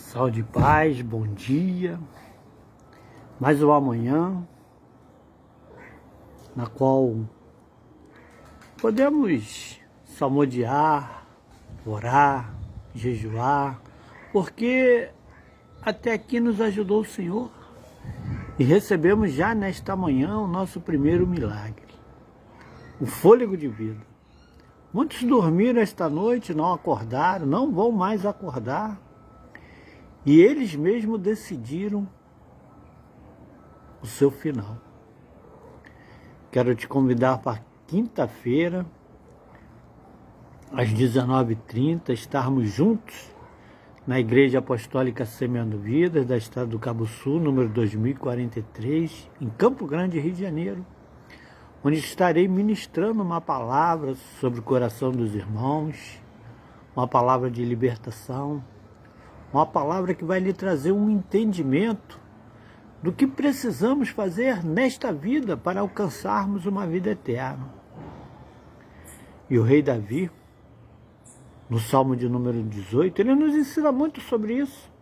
Saúde e paz, bom dia. Mais uma manhã na qual podemos salmodiar, orar, jejuar, porque até aqui nos ajudou o Senhor e recebemos já nesta manhã o nosso primeiro milagre, o fôlego de vida. Muitos dormiram esta noite, não acordaram, não vão mais acordar. E eles mesmos decidiram o seu final. Quero te convidar para quinta-feira, às 19h30, estarmos juntos na Igreja Apostólica Semeando Vidas, da Estrada do Cabo Sul, número 2043, em Campo Grande, Rio de Janeiro, onde estarei ministrando uma palavra sobre o coração dos irmãos, uma palavra de libertação, uma palavra que vai lhe trazer um entendimento do que precisamos fazer nesta vida para alcançarmos uma vida eterna. E o rei Davi, no Salmo de número 18, ele nos ensina muito sobre isso.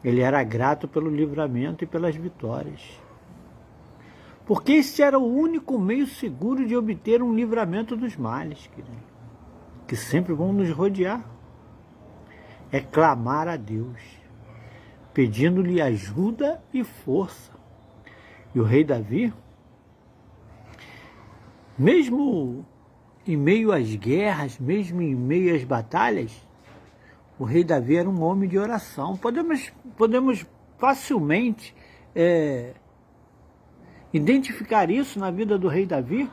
Ele era grato pelo livramento e pelas vitórias. Porque esse era o único meio seguro de obter um livramento dos males, querido, que sempre vão nos rodear. É clamar a Deus, pedindo-lhe ajuda e força. E o rei Davi, mesmo em meio às guerras, mesmo em meio às batalhas, o rei Davi era um homem de oração. Podemos facilmente identificar isso na vida do rei Davi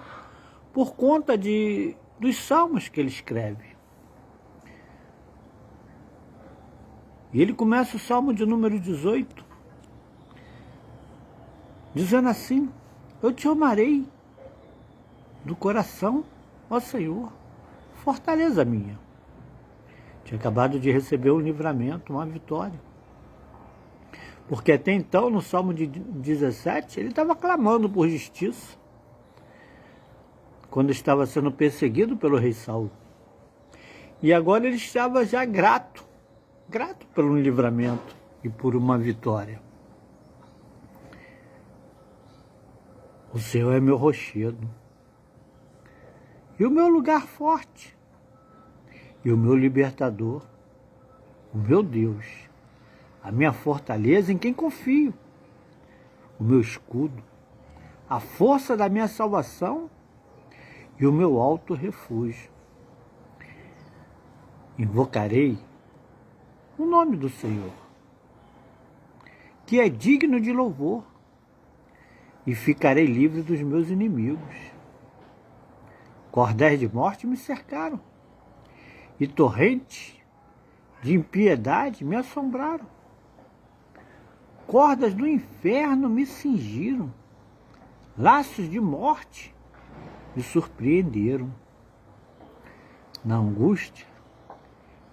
por conta dos salmos que ele escreve. E ele começa o Salmo de número 18, dizendo assim: eu te amarei do coração, ó Senhor, fortaleza minha. Tinha acabado de receber um livramento, uma vitória. Porque até então, no Salmo de 17, ele estava clamando por justiça, quando estava sendo perseguido pelo rei Saul. E agora ele estava já grato pelo livramento e por uma vitória. O Senhor é meu rochedo e o meu lugar forte e o meu libertador, o meu Deus, a minha fortaleza em quem confio, o meu escudo, a força da minha salvação e o meu alto refúgio. Invocarei o nome do Senhor, que é digno de louvor, e ficarei livre dos meus inimigos. Cordéis de morte me cercaram, e torrentes de impiedade me assombraram. Cordas do inferno me cingiram, laços de morte me surpreenderam. Na angústia,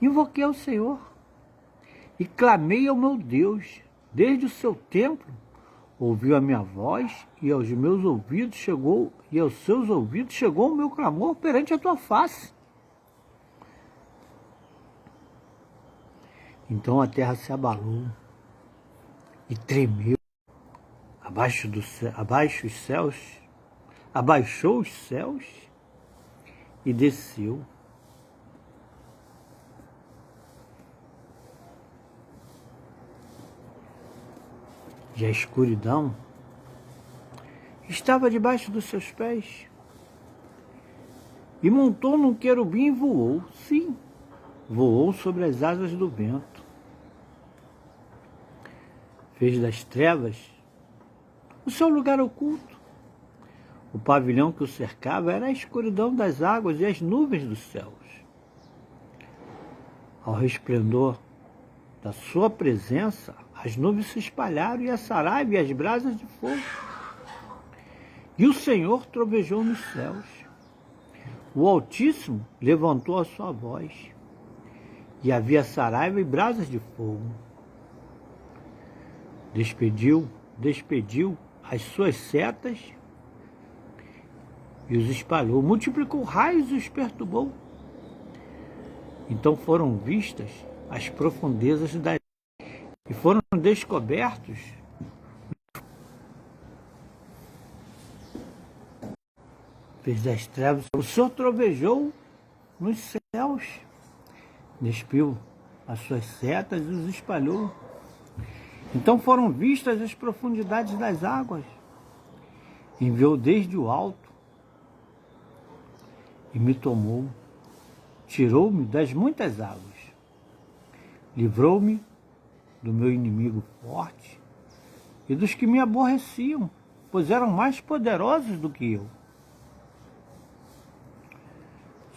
invoquei ao Senhor, e clamei ao meu Deus. Desde o seu templo ouviu a minha voz, e aos seus ouvidos chegou o meu clamor perante a tua face. Então a terra se abalou e tremeu, abaixou os céus e desceu. E a escuridão estava debaixo dos seus pés. E montou num querubim e voou. Sim, voou sobre as asas do vento. Fez das trevas o seu lugar oculto. O pavilhão que o cercava era a escuridão das águas e as nuvens dos céus. Ao resplendor da sua presença, as nuvens se espalharam e a saraiva e as brasas de fogo. E o Senhor trovejou nos céus. O Altíssimo levantou a sua voz. E havia saraiva e brasas de fogo. Despediu as suas setas e os espalhou. Multiplicou raios e os perturbou. Então foram vistas as profundezas das e foram descobertos fez das trevas. O Senhor trovejou nos céus, despiu as suas setas e os espalhou. Então foram vistas as profundidades das águas. Enviou desde o alto e me tomou. Tirou-me das muitas águas. Livrou-me do meu inimigo forte e dos que me aborreciam, pois eram mais poderosos do que eu.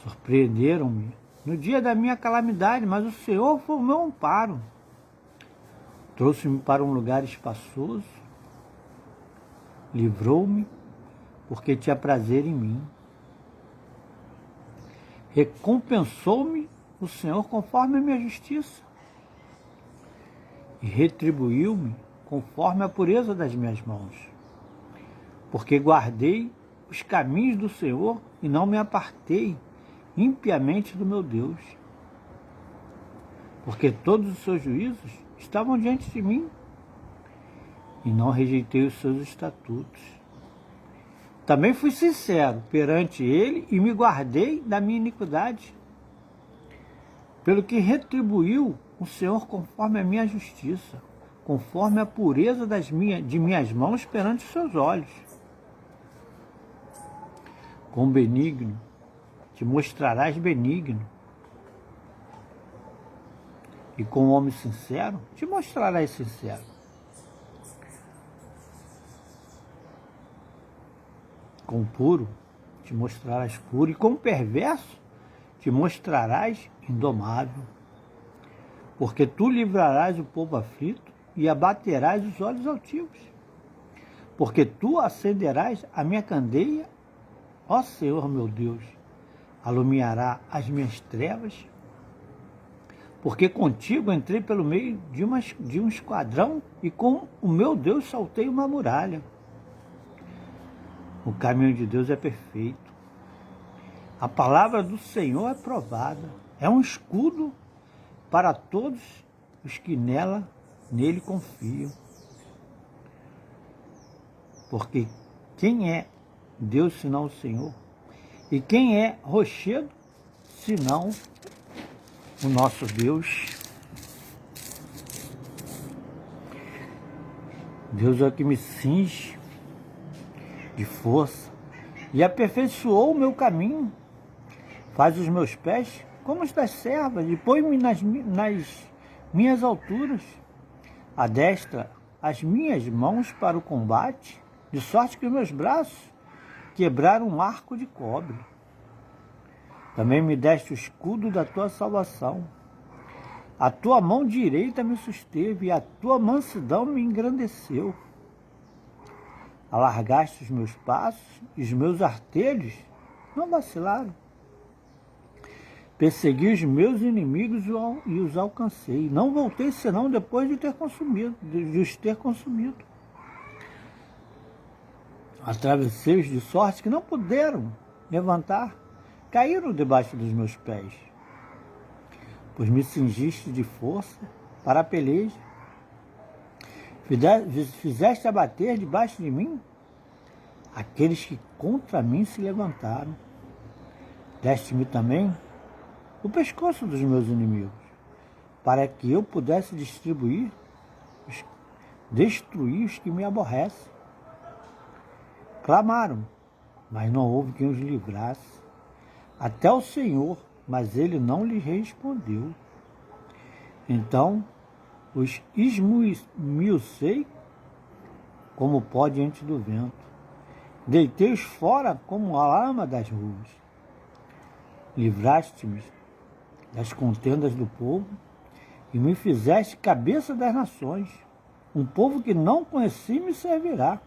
Surpreenderam-me no dia da minha calamidade, mas o Senhor foi o meu amparo. Trouxe-me para um lugar espaçoso, livrou-me, porque tinha prazer em mim. Recompensou-me o Senhor conforme a minha justiça, e retribuiu-me conforme a pureza das minhas mãos, porque guardei os caminhos do Senhor e não me apartei impiamente do meu Deus, porque todos os seus juízos estavam diante de mim, e não rejeitei os seus estatutos. Também fui sincero perante ele e me guardei da minha iniquidade, pelo que retribuiu o Senhor conforme a minha justiça, conforme a pureza de minhas mãos perante os seus olhos. Com benigno te mostrarás benigno, e com o homem sincero te mostrarás sincero. Com o puro te mostrarás puro, e com o perverso te mostrarás indomável. Porque tu livrarás o povo aflito e abaterás os olhos altivos. Porque tu acenderás a minha candeia, ó Senhor meu Deus, alumiará as minhas trevas. Porque contigo entrei pelo meio de um esquadrão e com o meu Deus saltei uma muralha. O caminho de Deus é perfeito. A palavra do Senhor é provada. É um escudo para todos os que nele confiam. Porque quem é Deus senão o Senhor? E quem é rochedo senão o nosso Deus? Deus é o que me cinge de força e aperfeiçoou o meu caminho. Faz os meus pés como os das servas e põe-me nas minhas alturas. Adestra as minhas mãos para o combate, de sorte que os meus braços quebraram um arco de cobre. Também me deste o escudo da tua salvação. A tua mão direita me susteve e a tua mansidão me engrandeceu. Alargaste os meus passos e os meus artelhos não vacilaram. Persegui os meus inimigos e os alcancei. Não voltei senão depois de os ter consumido. Atravessei-os de sorte que não puderam levantar. Caíram debaixo dos meus pés. Pois me cingiste de força para a peleja. Fizeste abater debaixo de mim aqueles que contra mim se levantaram. Deste-me também o pescoço dos meus inimigos, para que eu pudesse destruir os que me aborrecem. Clamaram, mas não houve quem os livrasse. Até o Senhor, mas ele não lhes respondeu. Então os esmiucei como pó diante do vento. Deitei-os fora como a lama das ruas. Livraste-me das contendas do povo e me fizeste cabeça das nações. Um povo que não conheci me servirá.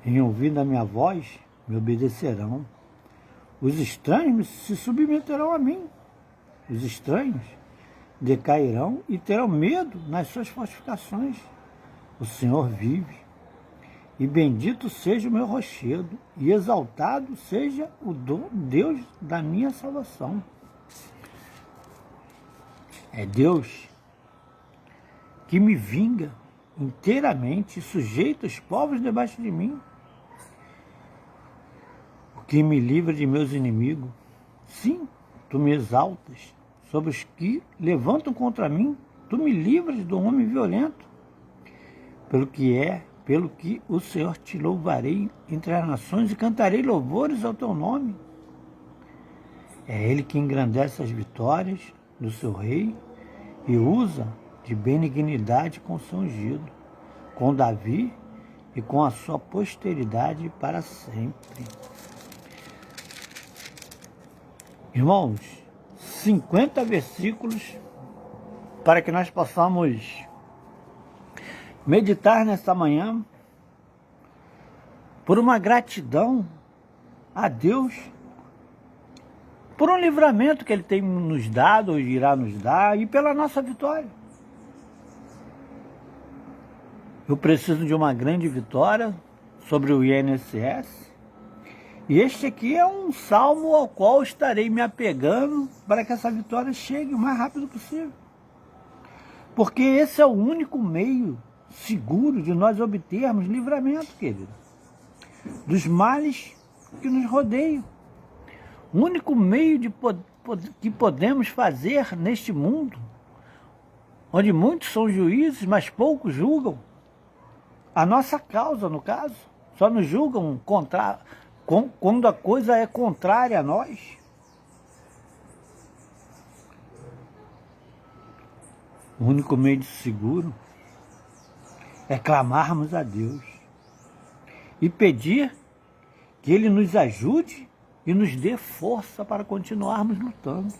Em ouvindo a minha voz, me obedecerão. Os estranhos se submeterão a mim. Os estranhos decairão e terão medo nas suas fortificações. O Senhor vive. e bendito seja o meu rochedo, e exaltado seja o Deus da minha salvação. É Deus que me vinga inteiramente e sujeita os povos debaixo de mim, o que me livra de meus inimigos. Sim, tu me exaltas sobre os que levantam contra mim, tu me livras do homem violento. Pelo que o Senhor te louvarei entre as nações e cantarei louvores ao teu nome. É Ele que engrandece as vitórias do seu rei e usa de benignidade com o seu ungido, com Davi e com a sua posteridade para sempre. Irmãos, 50 versículos para que nós possamos meditar nesta manhã por uma gratidão a Deus, por um livramento que Ele tem nos dado ou irá nos dar e pela nossa vitória. Eu preciso de uma grande vitória sobre o INSS. E este aqui é um salmo ao qual estarei me apegando para que essa vitória chegue o mais rápido possível. Porque esse é o único meio seguro de nós obtermos livramento, querido, dos males que nos rodeiam. O único meio que podemos fazer neste mundo, onde muitos são juízes, mas poucos julgam, a nossa causa, no caso, só nos julgam quando a coisa é contrária a nós. O único meio de seguro é clamarmos a Deus e pedir que Ele nos ajude e nos dê força para continuarmos lutando.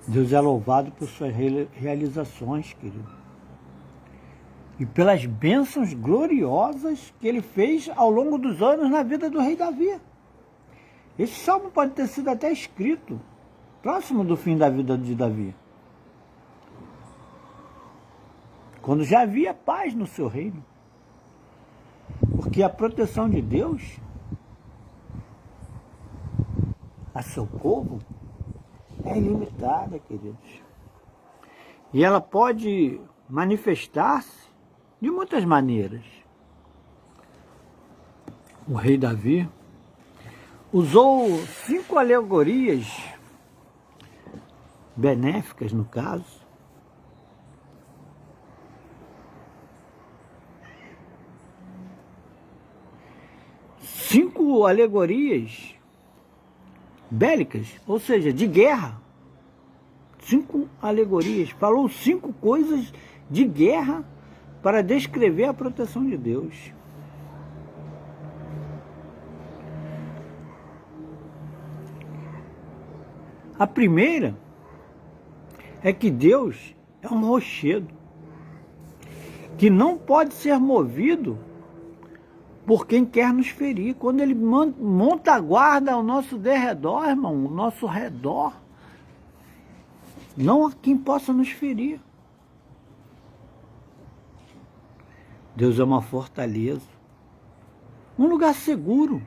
Deus é louvado por suas realizações, querido, e pelas bênçãos gloriosas que Ele fez ao longo dos anos na vida do rei Davi. Esse salmo pode ter sido até escrito próximo do fim da vida de Davi, quando já havia paz no seu reino, porque a proteção de Deus a seu povo é ilimitada, queridos. E ela pode manifestar-se de muitas maneiras. O rei Davi usou 5 alegorias benéficas, no caso, cinco alegorias bélicas, ou seja, de guerra. 5 alegorias. Falou 5 coisas de guerra para descrever a proteção de Deus. A primeira é que Deus é um rochedo que não pode ser movido por quem quer nos ferir. Quando Ele monta a guarda ao nosso derredor, irmão, ao nosso redor, não há quem possa nos ferir. Deus é uma fortaleza, um lugar seguro,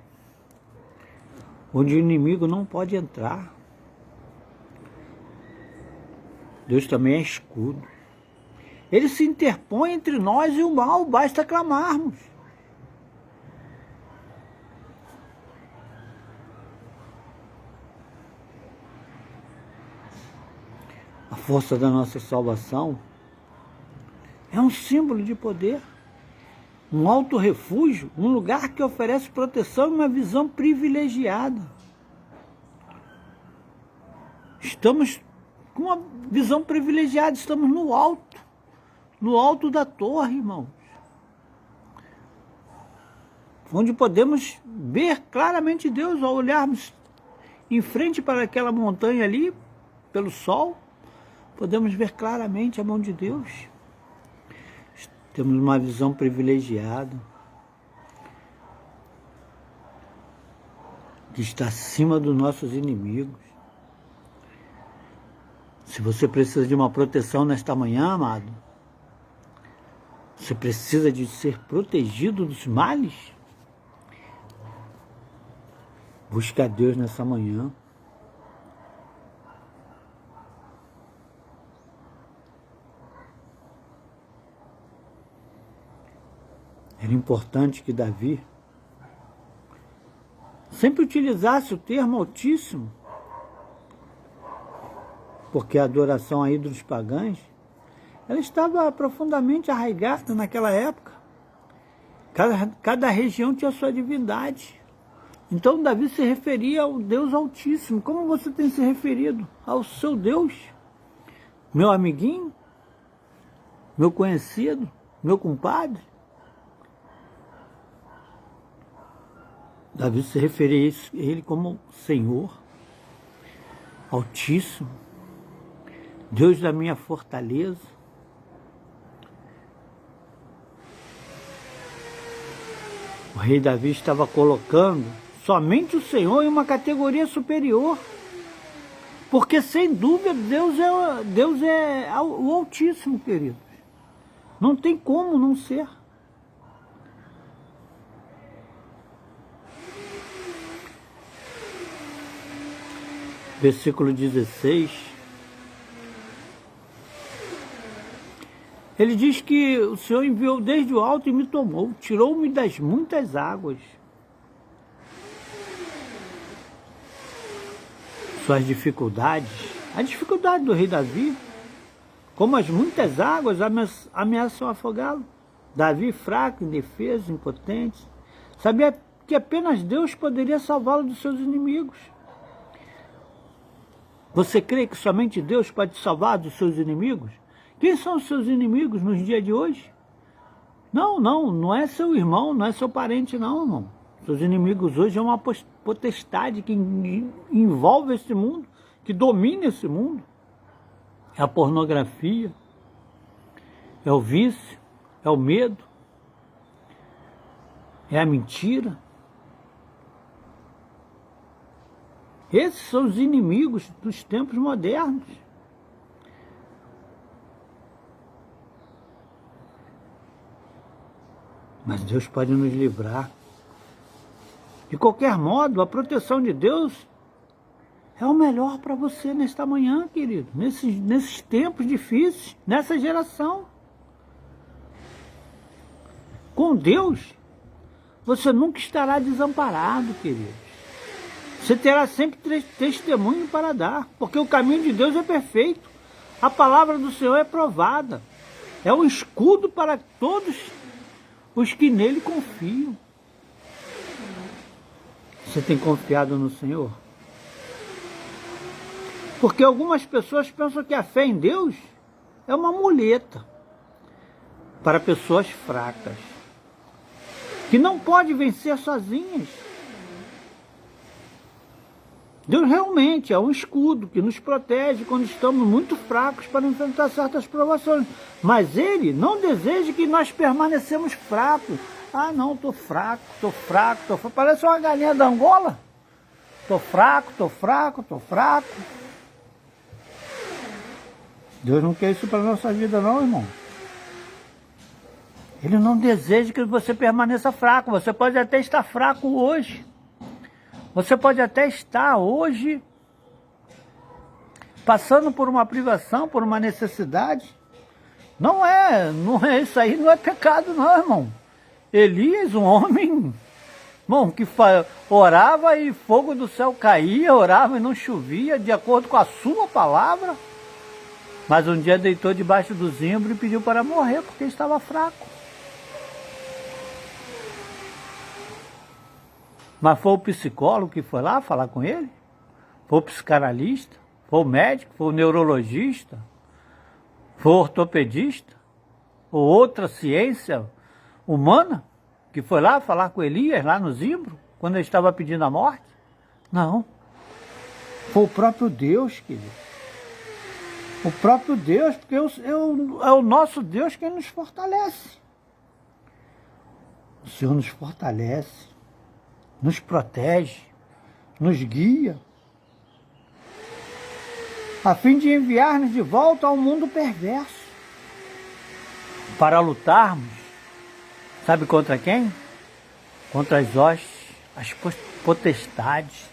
onde o inimigo não pode entrar. Deus também é escudo. Ele se interpõe entre nós e o mal, basta clamarmos. A força da nossa salvação é um símbolo de poder, um alto refúgio, um lugar que oferece proteção e uma visão privilegiada. Estamos com uma visão privilegiada, estamos no alto da torre, irmãos, onde podemos ver claramente Deus ao olharmos em frente para aquela montanha ali, pelo sol. Podemos ver claramente a mão de Deus. Temos uma visão privilegiada, que está acima dos nossos inimigos. Se você precisa de uma proteção nesta manhã, amado, você precisa de ser protegido dos males, busque a Deus nessa manhã. Era importante que Davi sempre utilizasse o termo Altíssimo, porque a adoração a ídolos pagãos, ela estava profundamente arraigada naquela época. Cada região tinha sua divindade. Então Davi se referia ao Deus Altíssimo. Como você tem se referido ao seu Deus? Meu amiguinho? Meu conhecido? Meu compadre? Davi se referia a ele como Senhor Altíssimo, Deus da minha fortaleza. O rei Davi estava colocando somente o Senhor em uma categoria superior, porque sem dúvida Deus é o Altíssimo, queridos. Não tem como não ser. Versículo 16, ele diz que o Senhor enviou desde o alto e me tomou, tirou-me das muitas águas. Suas dificuldades, a dificuldade do rei Davi, como as muitas águas ameaçam afogá-lo. Davi, fraco, indefeso, impotente, sabia que apenas Deus poderia salvá-lo dos seus inimigos. Você crê que somente Deus pode te salvar dos seus inimigos? Quem são os seus inimigos nos dias de hoje? Não é seu irmão, não é seu parente, não, irmão. Seus inimigos hoje é uma potestade que envolve esse mundo, que domina esse mundo. É a pornografia, é o vício, é o medo, é a mentira. Esses são os inimigos dos tempos modernos. Mas Deus pode nos livrar. De qualquer modo, a proteção de Deus é o melhor para você nesta manhã, querido. Nesses tempos difíceis, nessa geração. Com Deus, você nunca estará desamparado, querido. Você terá sempre testemunho para dar, porque o caminho de Deus é perfeito. A palavra do Senhor é provada. É um escudo para todos os que nele confiam. Você tem confiado no Senhor? Porque algumas pessoas pensam que a fé em Deus é uma muleta para pessoas fracas, que não podem vencer sozinhas. Deus realmente é um escudo que nos protege quando estamos muito fracos para enfrentar certas provações. Mas Ele não deseja que nós permanecemos fracos. Ah, não, estou fraco. Parece uma galinha da Angola. Estou fraco. Deus não quer isso para a nossa vida não, irmão. Ele não deseja que você permaneça fraco. Você pode até estar fraco hoje. Você pode até estar hoje passando por uma privação, por uma necessidade. Não é isso aí, não é pecado não, irmão. Elias, um homem, irmão, que orava e fogo do céu caía, orava e não chovia, de acordo com a sua palavra. Mas um dia deitou debaixo do zimbro e pediu para morrer, porque estava fraco. Mas foi o psicólogo que foi lá falar com ele? Foi o psicanalista? Foi o médico? Foi o neurologista? Foi o ortopedista? Ou outra ciência humana que foi lá falar com Elias, lá no zimbro, quando ele estava pedindo a morte? Não. Foi o próprio Deus, querido. O próprio Deus, porque é o nosso Deus quem nos fortalece. O Senhor nos fortalece, nos protege, nos guia. a fim de enviar-nos de volta ao mundo perverso, para lutarmos, sabe contra quem? Contra as hostes, as potestades,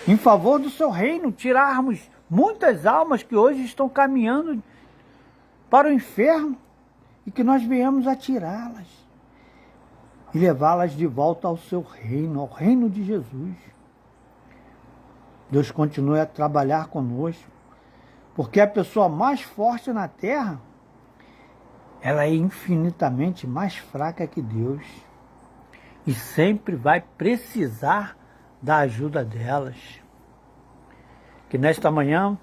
em favor do seu reino, tirarmos muitas almas que hoje estão caminhando para o inferno e que nós viemos a tirá-las e levá-las de volta ao seu reino, ao reino de Jesus. Deus continue a trabalhar conosco, porque a pessoa mais forte na terra, ela é infinitamente mais fraca que Deus e sempre vai precisar da ajuda delas. Que nesta manhã,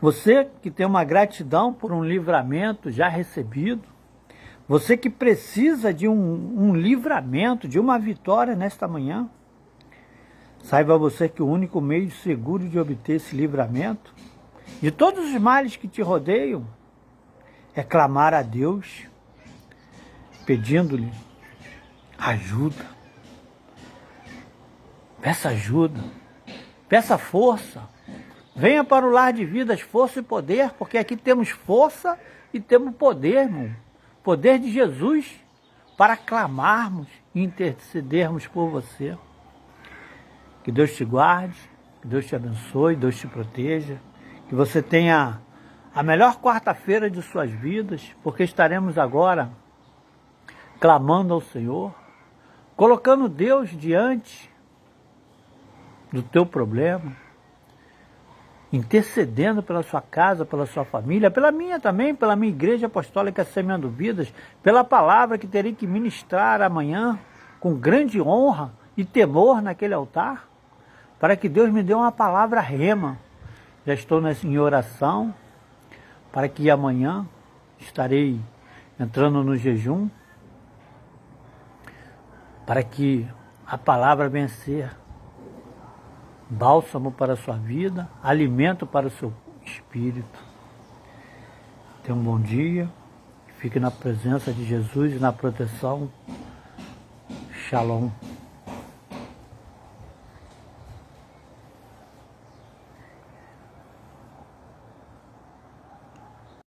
você que tem uma gratidão por um livramento já recebido, você que precisa de um livramento, de uma vitória nesta manhã, saiba você que o único meio seguro de obter esse livramento, de todos os males que te rodeiam, é clamar a Deus, pedindo-lhe ajuda. Peça ajuda, peça força. Venha para o lar de vidas, força e poder, porque aqui temos força e temos poder, irmão. Poder de Jesus para clamarmos e intercedermos por você. Que Deus te guarde, que Deus te abençoe, Deus te proteja, que você tenha a melhor quarta-feira de suas vidas, porque estaremos agora clamando ao Senhor, colocando Deus diante do teu problema, intercedendo pela sua casa, pela sua família, pela minha também, pela minha igreja apostólica Semeando Vidas, pela palavra que terei que ministrar amanhã, com grande honra e temor naquele altar, para que Deus me dê uma palavra rema. Já estou em oração, para que amanhã estarei entrando no jejum, para que a palavra venha ser bálsamo para a sua vida, alimento para o seu espírito. Tenha um bom dia, fique na presença de Jesus e na proteção. Shalom.